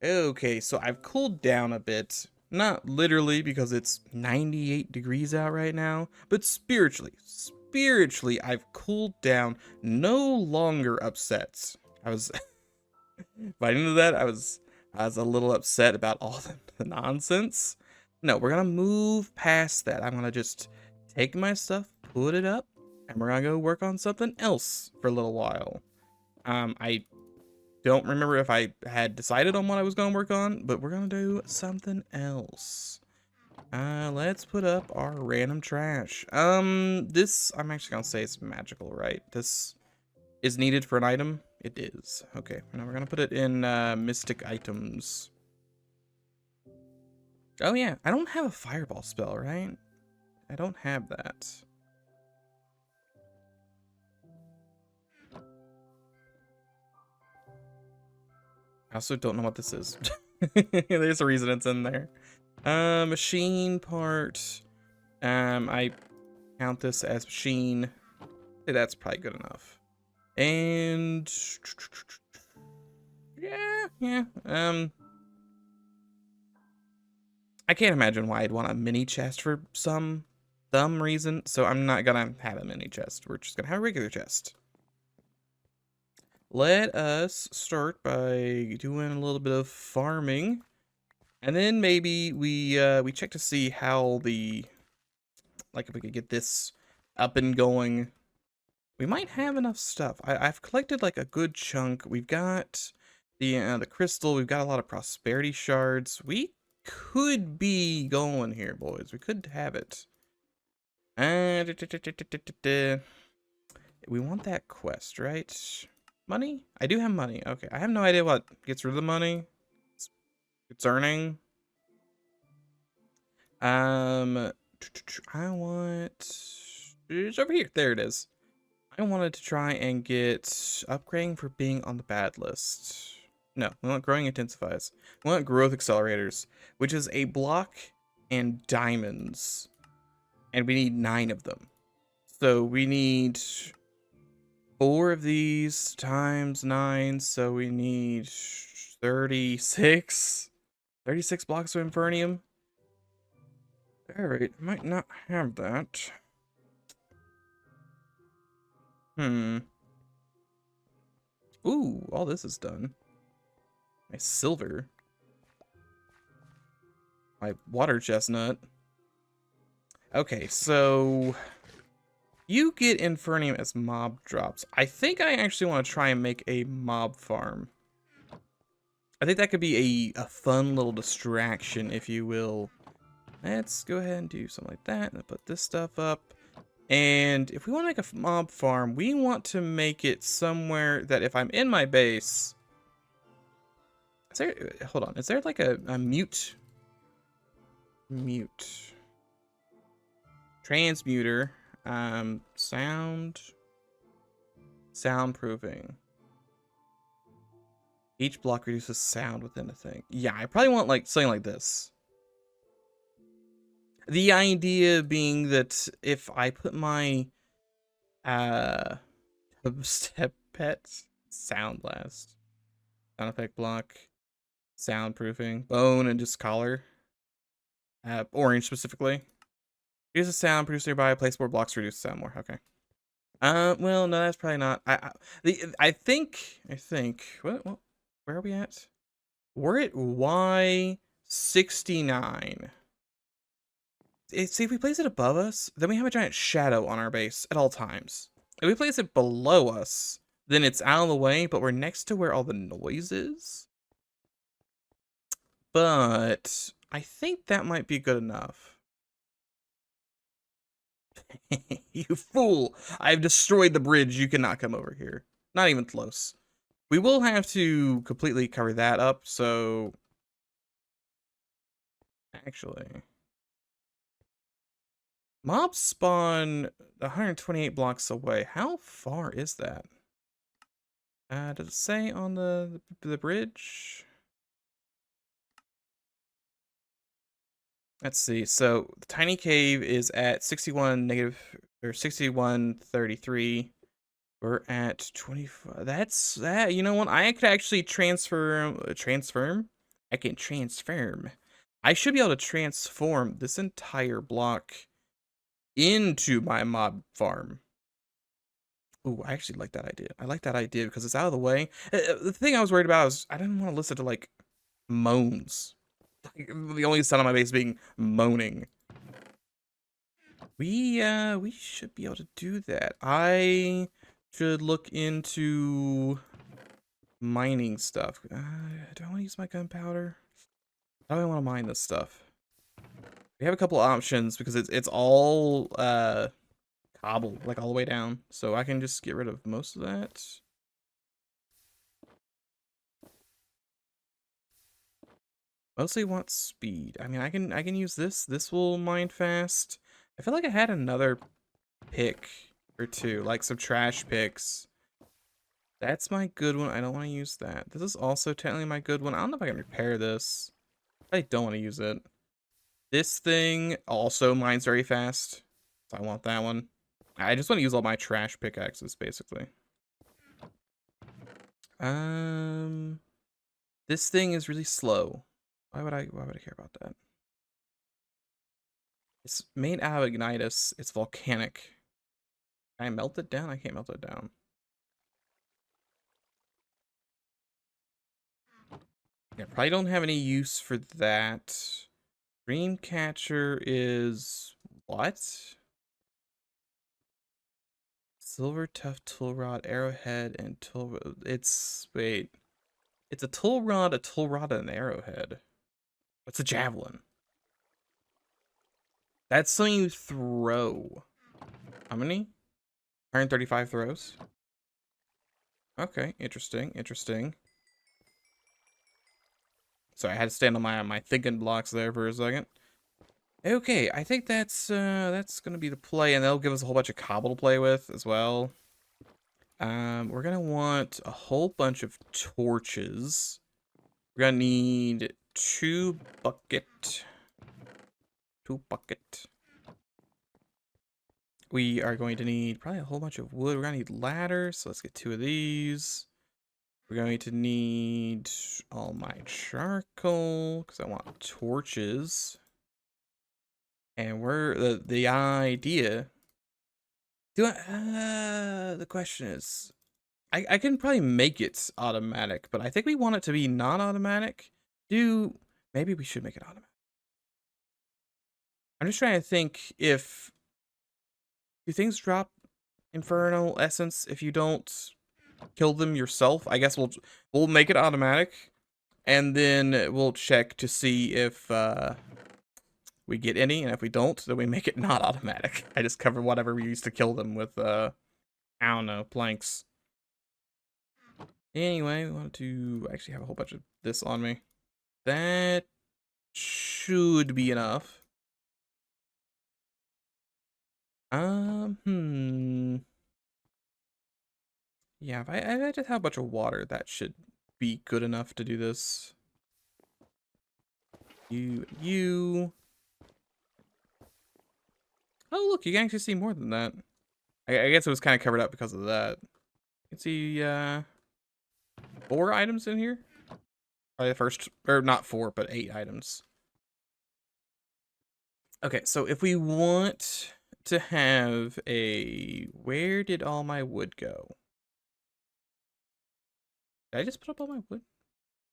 Okay, so I've cooled down a bit. Not literally because it's 98 degrees out right now, but spiritually. Spiritually, I've cooled down, no longer upset. I was Right into that, I was a little upset about all the nonsense. No, we're gonna move past that. I'm gonna just take my stuff, put it up, and we're gonna go work on something else for a little while. I don't remember if I had decided on what I was gonna work on, but we're gonna do something else. Let's put up our random trash. This I'm actually gonna say it's magical, right? This is needed for an item? It is. Okay, now we're gonna put it in mystic items. Oh yeah, I don't have a fireball spell, right? I don't have that. I also don't know what this is. There's a reason it's in there. Machine part. I count this as machine. That's probably good enough. And yeah. I can't imagine why I'd want a mini chest for some dumb reason, so I'm not gonna have a mini chest. We're just gonna have a regular chest. Let us start by doing a little bit of farming, and then maybe we check to see how if we could get this up and going. We might have enough stuff. I've collected like a good chunk. We've got the crystal. We've got a lot of prosperity shards. We could be going here, boys. We could have it. We want that quest, right? Money? I do have money. Okay, I have no idea what gets rid of the money. It's concerning. I want... It's over here. There it is. I wanted to try and get upgrading for being on the bad list. No, we want growing intensifies. We want growth accelerators, which is a block and diamonds. And we need 9 of them. So we need 4 of these times 9, so we need 36. 36 blocks of Infernium. Alright, might not have that. Ooh, all this is done. My silver. My water chestnut. Okay, so you get Infernium as mob drops. I think I actually want to try and make a mob farm. I think that could be a fun little distraction, if you will. Let's go ahead and do something like that and put this stuff up. And if we want to make a mob farm, we want to make it somewhere that if I'm in my base... Is there... Hold on. Is there like a mute? Mute. Transmuter. Soundproofing. Each block reduces sound within a thing. Yeah, I probably want like something like this. The idea being that if I put my step pets, sound blast, sound effect block, soundproofing, bone, and just collar, orange specifically. Use a sound, produce nearby, place more blocks, reduce sound more. Okay. Well, no, that's probably not. I think. What? Where are we at? We're at Y69. See, if we place it above us, then we have a giant shadow on our base at all times. If we place it below us, then it's out of the way, but we're next to where all the noise is. But I think that might be good enough. You fool! I've destroyed the bridge. You cannot come over here. Not even close. We will have to completely cover that up, so... Actually... Mobs spawn 128 blocks away. How far is that? Does it say on the bridge? Let's see. So the tiny cave is at 61 negative or 6133. We're at 25. That's that. You know what? I could actually transform I can transform. I should be able to transform this entire block into my mob farm. Ooh, I actually like that idea. I like that idea because it's out of the way. The thing I was worried about is I didn't want to listen to like moans. Like, the only sound on my base being moaning. We should be able to do that. I should look into mining stuff. Do I want to use my gunpowder? How do I want to mine this stuff? We have a couple options because it's all cobble, like all the way down. So I can just get rid of most of that. Mostly want speed. I mean, I can use this. This will mine fast. I feel like I had another pick or two, like some trash picks. That's my good one. I don't want to use that. This is also technically my good one. I don't know if I can repair this. I don't want to use it. This thing also mines very fast. So I want that one. I just want to use all my trash pickaxes, basically. This thing is really slow. Why would I care about that? It's made out of ignitus. It's volcanic. Can I melt it down? I can't melt it down. Yeah, probably don't have any use for that. Dreamcatcher is what? Silver tough tool rod, arrowhead, and tool. It's wait. It's a tool rod, and an arrowhead. What's a javelin? That's something you throw. How many? 135 throws. Okay, interesting, interesting. Sorry, I had to stand on my thinking blocks there for a second. Okay, I think that's gonna be the play, and that'll give us a whole bunch of cobble to play with as well. We're gonna want a whole bunch of torches. We're gonna need 2 bucket. 2 bucket. We are going to need probably a whole bunch of wood. We're gonna need ladders, so let's get 2 of these. We're going to need all my charcoal because I want torches. And we're the idea. The question is, I can probably make it automatic, but I think we want it to be non-automatic. Maybe we should make it automatic. I'm just trying to think if do things drop infernal essence if you don't kill them yourself. I guess we'll make it automatic, and then we'll check to see if we get any, and if we don't, then we make it not automatic. I just cover whatever we used to kill them with I don't know, planks. Anyway, we want to actually have a whole bunch of this on me. That should be enough. Yeah, if I just have a bunch of water, that should be good enough to do this. You. Oh, look, you can actually see more than that. I guess it was kind of covered up because of that. You can see 4 items in here. Probably the first, or not 4, but 8 items. Okay, so if we want to have where did all my wood go? Did I just put up all my wood?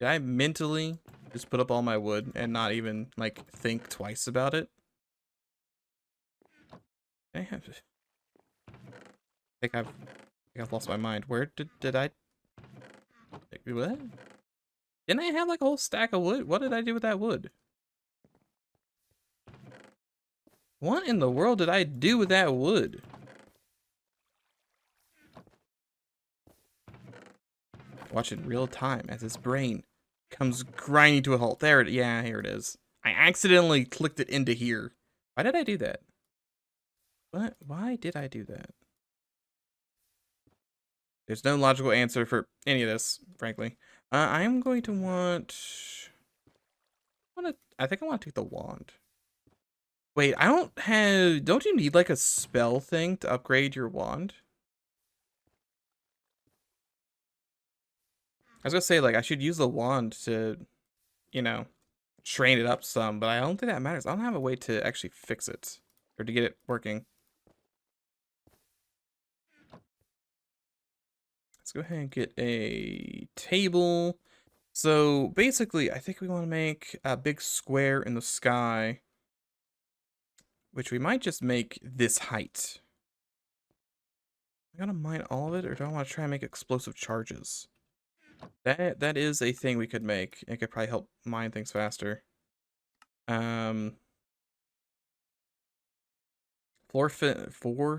Did I mentally just put up all my wood and not even like think twice about it? I think I've lost my mind. Where did I? What? Didn't I have like a whole stack of wood? What did I do with that wood? What in the world did I do with that wood? Watch in real time as his brain comes grinding to a halt. There it, yeah, here it is. I accidentally clicked it into here. Why did I do that? What? Why did I do that? There's no logical answer for any of this, frankly. I'm going to want... I think I want to take the wand. Wait, don't you need like a spell thing to upgrade your wand? I was gonna say, like, I should use the wand to you know, train it up some, but I don't think that matters. I don't have a way to actually fix it or to get it working. Let's go ahead and get a table. So basically, I think we want to make a big square in the sky, which we might just make this height. I gotta mine all of it, or do I want to try and make explosive charges? That is a thing we could make. It could probably help mine things faster. For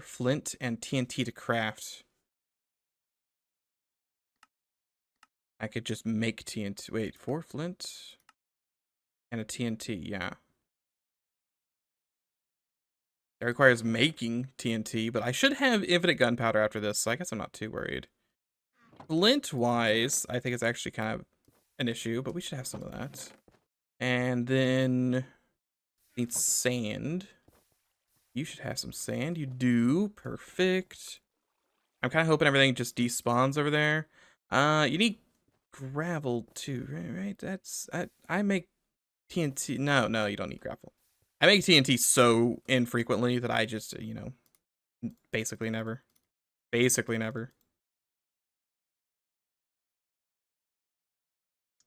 flint and TNT to craft. I could just make TNT. Wait, 4 flint and a TNT, yeah. It requires making TNT, but I should have infinite gunpowder after this, so I guess I'm not too worried. Flint-wise, I think it's actually kind of an issue, but we should have some of that. And then need sand. You should have some sand. You do. Perfect. I'm kind of hoping everything just despawns over there. You need gravel too, right? That's I make TNT. No, you don't need gravel. I make TNT so infrequently that I just, you know, basically never. Basically never.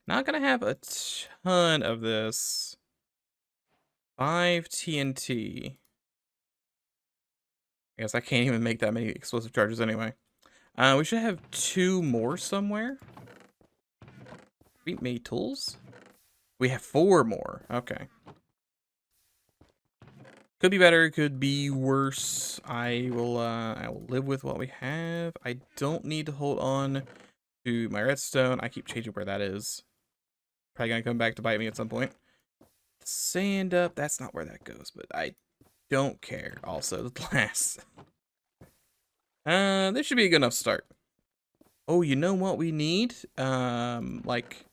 Not gonna have a ton of this. 5 TNT. I guess I can't even make that many explosive charges anyway. We should have 2 more somewhere. We made tools? We have 4 more. Okay. Could be better, could be worse. I will live with what we have. I don't need to hold on to my redstone. I keep changing where that is. Probably gonna come back to bite me at some point. Sand up, that's not where that goes, but I don't care. Also, the glass. This should be a good enough start. Oh, you know what we need? Like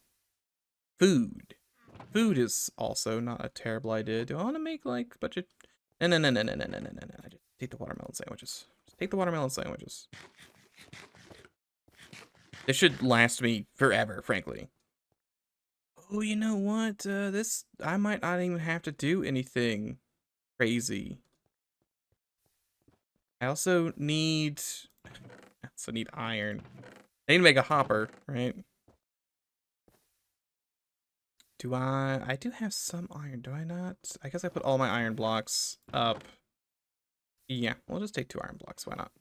food. Food is also not a terrible idea. Do I want to make like a bunch of... No. Just take the watermelon sandwiches. Just take the watermelon sandwiches. This should last me forever, frankly. Oh, you know what? This... I might not even have to do anything crazy. I also need iron. I need to make a hopper, right? Do I do have some iron, do I not? I guess I put all my iron blocks up. Yeah, we'll just take 2 iron blocks, why not?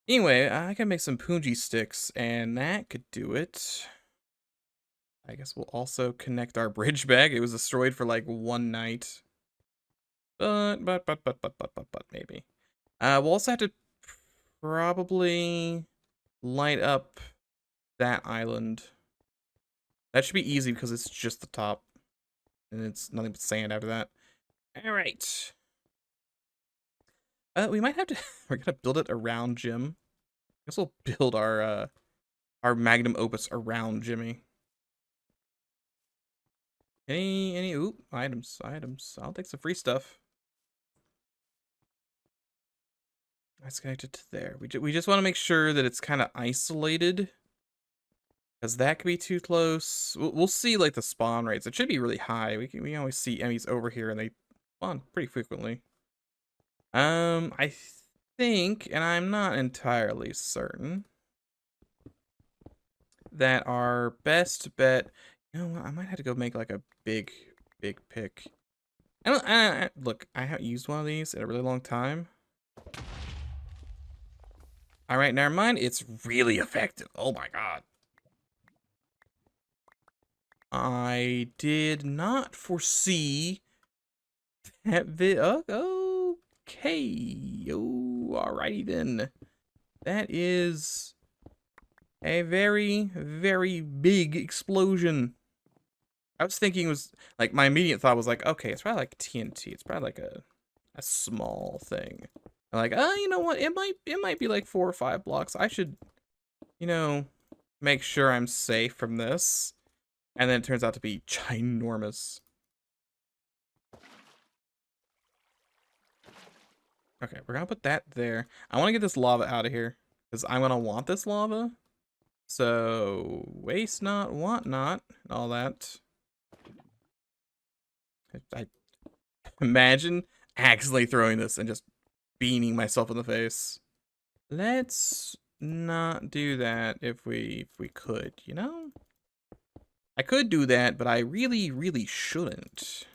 Anyway, I can make some punji sticks, and that could do it. I guess we'll also connect our bridge back. It was destroyed for like 1 night. But maybe. We'll also have to probably light up that island. That should be easy because it's just the top. And it's nothing but sand after that. Alright. We might have to... We're gonna build it around Jim. I guess we'll build our magnum opus around Jimmy. Ooh, items. I'll take some free stuff. That's connected to there. We just want to make sure that it's kind of isolated. Because that could be too close. We'll see like the spawn rates. It should be really high. We always see enemies over here and they spawn pretty frequently. I think, and I'm not entirely certain, that our best bet... You know what? I might have to go make like a big pick. Look, I haven't used one of these in a really long time. Alright, never mind. It's really effective. Oh my god. I did not foresee that okay. Oh, alrighty then. That is a very, very big explosion. I was thinking it was like my immediate thought was like, okay, it's probably like TNT. It's probably like a small thing. I'm like, you know what? It might be like 4 or 5 blocks. I should, you know, make sure I'm safe from this. And then it turns out to be ginormous. Okay, we're gonna put that there. I want to get this lava out of here because I'm gonna want this lava. So, waste not, want not, all that. I imagine accidentally throwing this and just beaning myself in the face. Let's not do that if we could, you know? I could do that, but I really, really shouldn't.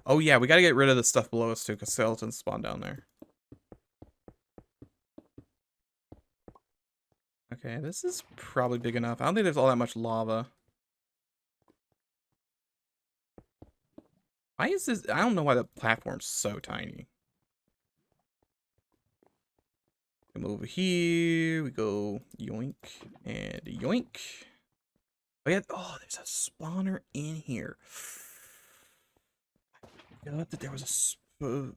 Oh yeah, we gotta get rid of the stuff below us too, because skeletons spawn down there. Okay, this is probably big enough. I don't think there's all that much lava. Why is this? I don't know why the platform's so tiny. Come over here. We go yoink and yoink. Oh yeah. Oh, there's a spawner in here. I forgot that there was a.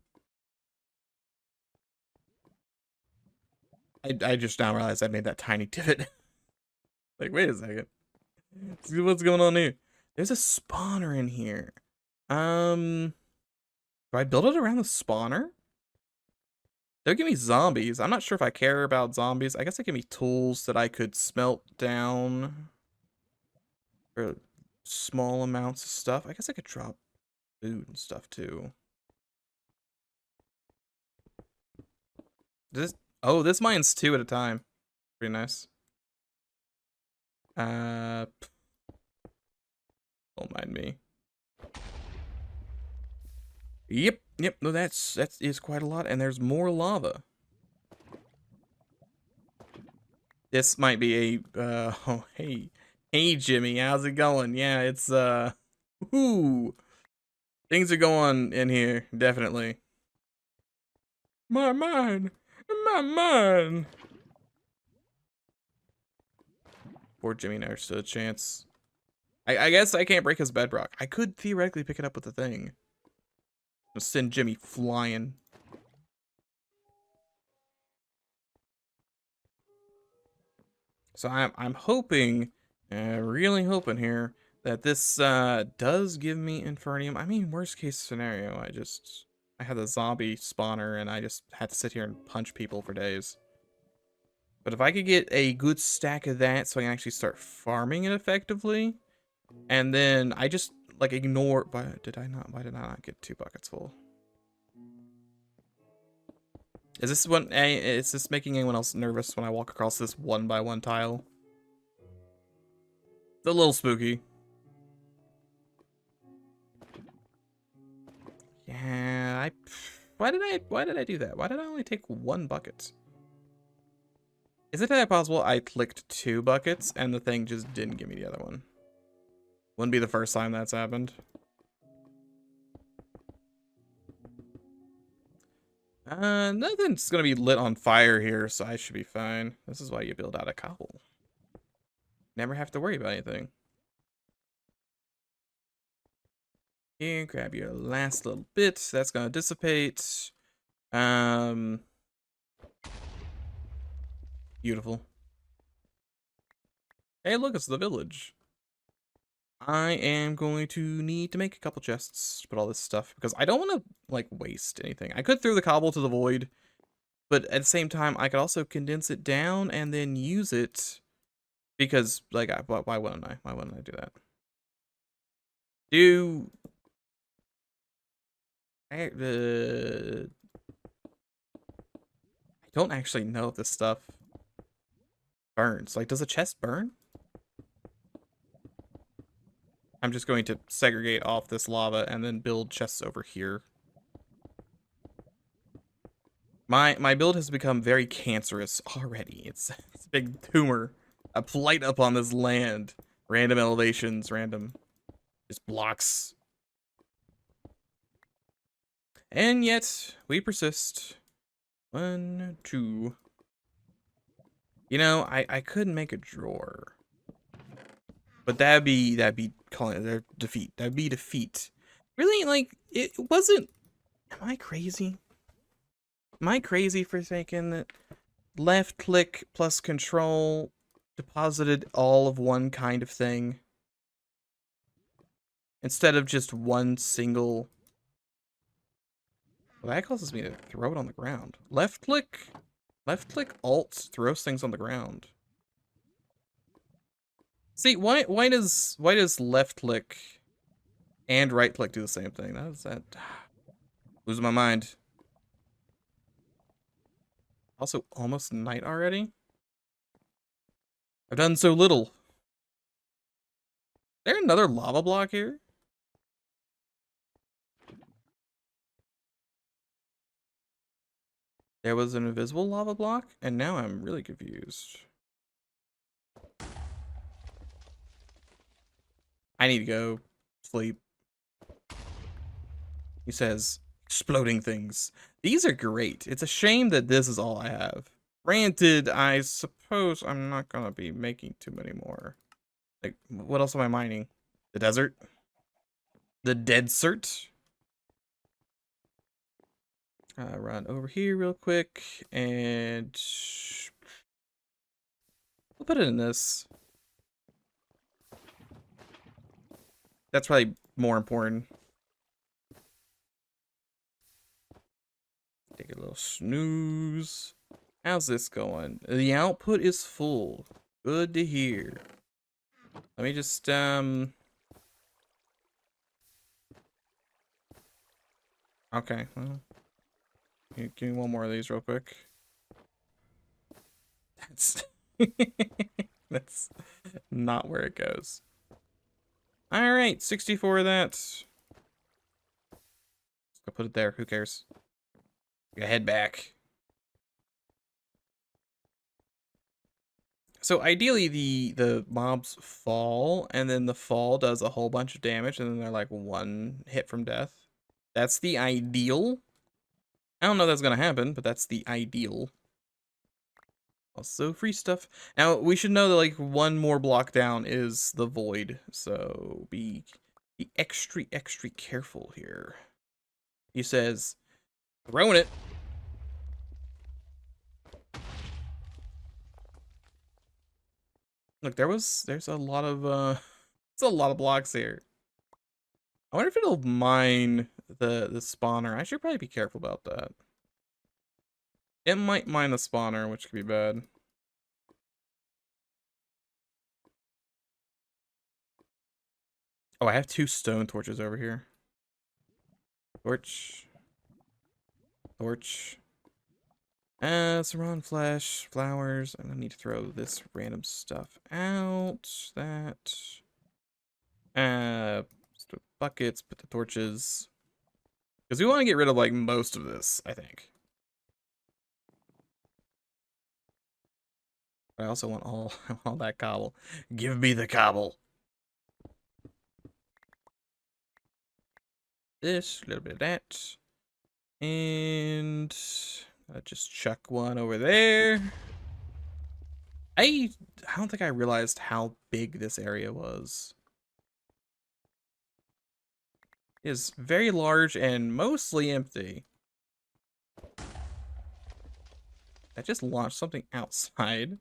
I just now realized I made that tiny divot. Like, wait a second. See what's going on here. There's a spawner in here. Do I build it around the spawner? They'll give me zombies. I'm not sure if I care about zombies. I guess they give me tools that I could smelt down. Or small amounts of stuff. I guess I could drop food and stuff too. Oh, this mine's 2 at a time. Pretty nice. Don't mind me. Yep, no, that is quite a lot, and there's more lava. This might be a, oh, hey, Jimmy, how's it going? Yeah, it's, ooh, things are going in here, definitely. My mind. Poor Jimmy never stood a chance. I guess I can't break his bedrock. I could theoretically pick it up with the thing. Just send Jimmy flying. So I'm hoping, really hoping here that this does give me Infernium. I mean, worst case scenario, I had a zombie spawner and I just had to sit here and punch people for days. But if I could get a good stack of that so I can actually start farming it effectively, and then I just like ignore, why did I not get 2 buckets full? Is this making anyone else nervous when I walk across this 1x1 tile? It's a little spooky. Yeah, why did I do that? Why did I only take 1 bucket? Is it that possible I clicked 2 buckets and the thing just didn't give me the other one? Wouldn't be the first time that's happened. Nothing's gonna be lit on fire here, so I should be fine. This is why you build out a cobble. Never have to worry about anything. Here, grab your last little bit. That's gonna dissipate. Beautiful. Hey, look, it's the village. I am going to need to make a couple chests to put all this stuff because I don't want to like waste anything. I could throw the cobble to the void, but at the same time, I could also condense it down and then use it because like, why wouldn't I? Why wouldn't I do that? I don't actually know if this stuff burns. Like, does a chest burn? I'm just going to segregate off this lava and then build chests over here. My build has become very cancerous already. It's a big tumor, a blight upon this land. Random elevations, random just blocks. And yet we persist. 1, 2. You know, I could make a drawer. But that'd be calling it defeat. That'd be defeat. Really, like, it wasn't. Am I crazy? Am I crazy for thinking that left click plus control deposited all of one kind of thing instead of just one single? Well, that causes me to throw it on the ground. Left click Left click Alt throws things on the ground. See, why does left click and right click do the same thing? That losing my mind. Also, almost night already. I've done so little. Is there another lava block here? There was an invisible lava block, and now I'm really confused. I need to go sleep. He says, exploding things. These are great. It's a shame that this is all I have. Granted, I suppose I'm not gonna be making too many more. Like, what else am I mining? The desert? The desert? Run over here real quick, and we'll put it in this. That's probably more important. Take a little snooze. How's this going? The output is full. Good to hear. Let me just, okay, well, give me one more of these real quick. That's, that's not where it goes. All right, 64 of that. Let's go put it there. Who cares? Go head back. So ideally, the mobs fall, and then the fall does a whole bunch of damage, and then they're like one hit from death. That's the ideal. I don't know if that's gonna happen, but that's the ideal. Also free stuff. Now we should know that like one more block down is the void, so be extra careful here. He says, throwing it. Look, there's a lot of it's a lot of blocks here. I wonder if it'll mine the spawner. I should probably be careful about that. It might mine the spawner, which could be bad. Oh, I have 2 stone torches over here. Torch. Torch. Saran flesh, flowers. I'm gonna need to throw this random stuff out. That. Buckets, put the torches. Because we want to get rid of, like, most of this, I think. I also want all that cobble. Give me the cobble. This, a little bit of that. And just chuck one over there. I don't think I realized how big this area was. It is very large and mostly empty. I just launched something outside.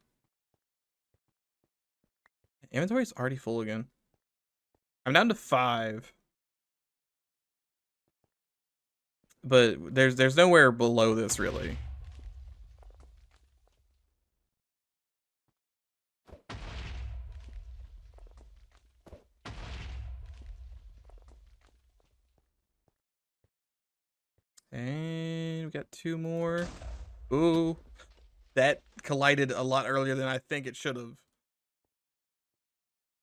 Inventory's already full again. I'm down to 5. But there's nowhere below this really. And we got 2 more. Ooh, that collided a lot earlier than I think it should have.